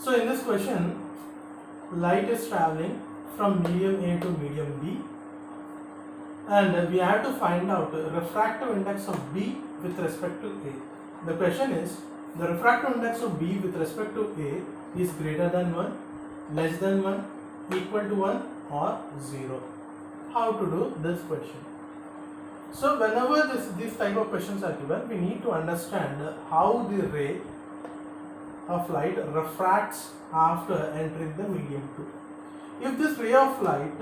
So in this question, light is traveling from medium A to medium B, and we have to find out the refractive index of B with respect to A. The question is, the refractive index of B with respect to A is greater than 1, less than 1, equal to 1 or 0. How to do this question? So whenever these type of questions are given, we need to understand how the ray of light refracts after entering the medium 2. If this ray of light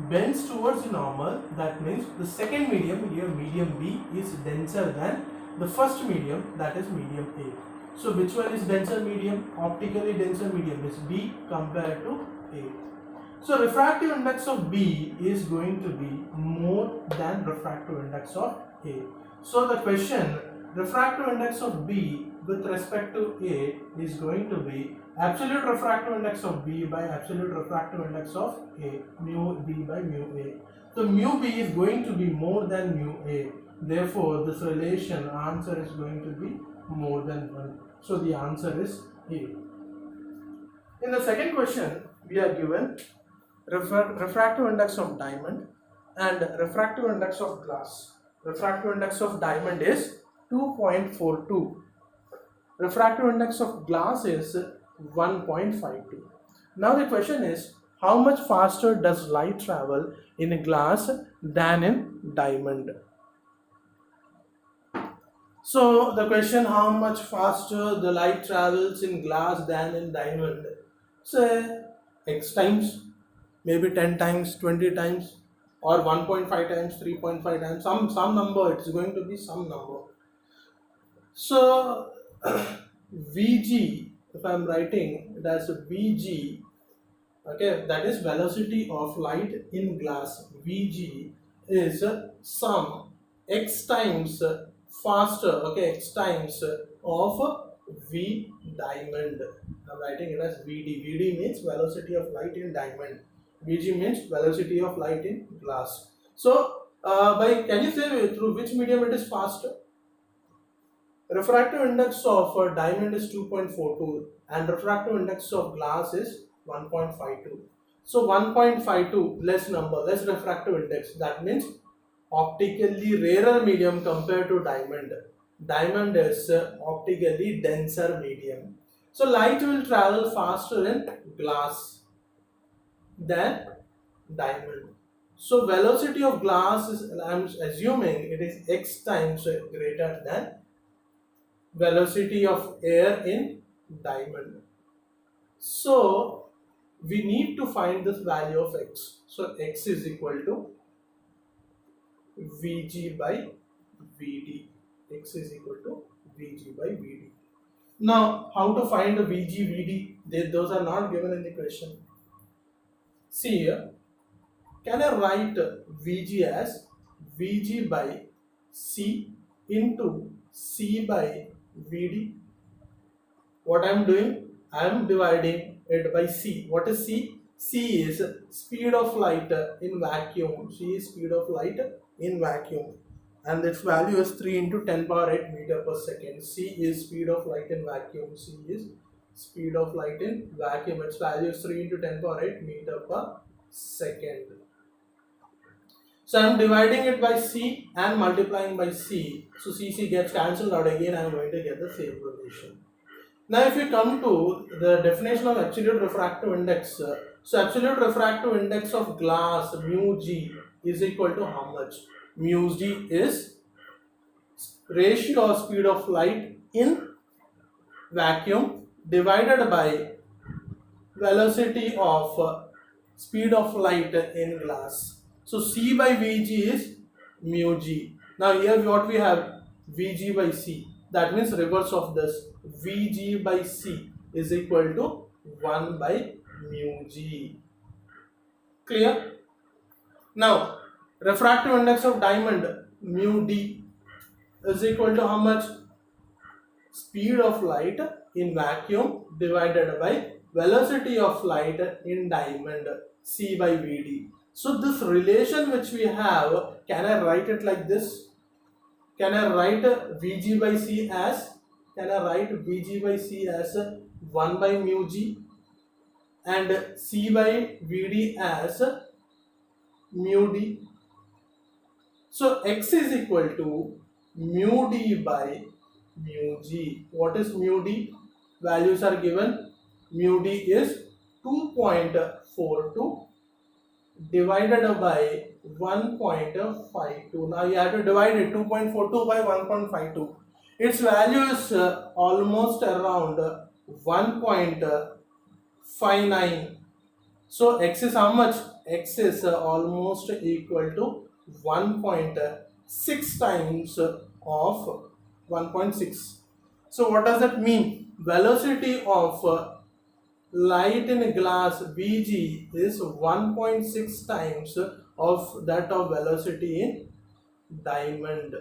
bends towards the normal, that means the second medium, here medium B, is denser than the first medium, that is medium A. So which one is denser medium? Optically denser medium is B compared to A. So refractive index of B is going to be more than refractive index of A. So the question, refractive index of B with respect to A is going to be absolute refractive index of B by absolute refractive index of A, mu B by mu A. So mu B is going to be more than mu A. Therefore, this relation answer is going to be more than 1. So the answer is A. In the second question, we are given refractive index of diamond and refractive index of glass. Refractive index of diamond is 2.42. Refractive index of glass is 1.52. Now the question is, how much faster does light travel in glass than in diamond? So the question, how much faster the light travels in glass than in diamond? Say x times, maybe 10 times, 20 times, or 1.5 times, 3.5 times, some number. It's going to be some number. So Vg, if I am writing it as Vg, okay, that is velocity of light in glass. Vg is some x times faster, okay, x times of V diamond. I am writing it as Vd. Vd means velocity of light in diamond. Vg means velocity of light in glass. So can you say through which medium it is faster? Refractive index of diamond is 2.42 and refractive index of glass is 1.52. So 1.52 less number, less refractive index. That means optically rarer medium compared to diamond. Diamond is optically denser medium. So light will travel faster in glass than diamond. So velocity of glass is, I am assuming it is x times greater than velocity of air in diamond. So we need to find this value of x. So x is equal to Vg by Vd. X is equal to Vg by Vd. Now, how to find the Vg, Vd? Those are not given in the question. See here, can I write Vg as Vg by C into C by Vd? What I am doing? I am dividing it by C. What is C? C is speed of light in vacuum. C is speed of light in vacuum, and its value is 3 into 10 power 8 meter per second. C is speed of light in vacuum. C is speed of light in vacuum. Its value is 3 into 10 power 8 meter per second. So I am dividing it by C and multiplying by C. So C gets cancelled out. Again I am going to get the same relation. Now if we come to the definition of absolute refractive index, so absolute refractive index of glass mu g is equal to how much? Mu g is ratio of speed of light in vacuum divided by velocity of speed of light in glass. So C by Vg is mu g. Now here what we have? Vg by C. That means reverse of this. Vg by C is equal to 1 by mu g. Clear? Now refractive index of diamond mu d is equal to how much? Speed of light in vacuum divided by velocity of light in diamond, C by Vd. So this relation which we have, can I write it like this? Can I write Vg by C as 1 by mu g? and C by Vd as mu d. So x is equal to mu d by mu g. What is mu d? Values are given. Mu d is 2.42 divided by 1.52. Now you have to divide it 2.42 by 1.52. Its value is almost around 1.59. So x is how much? X is almost equal to 1.6 times of 1.6. So what does that mean? Velocity of light in glass Vg is 1.6 times of that of velocity in diamond.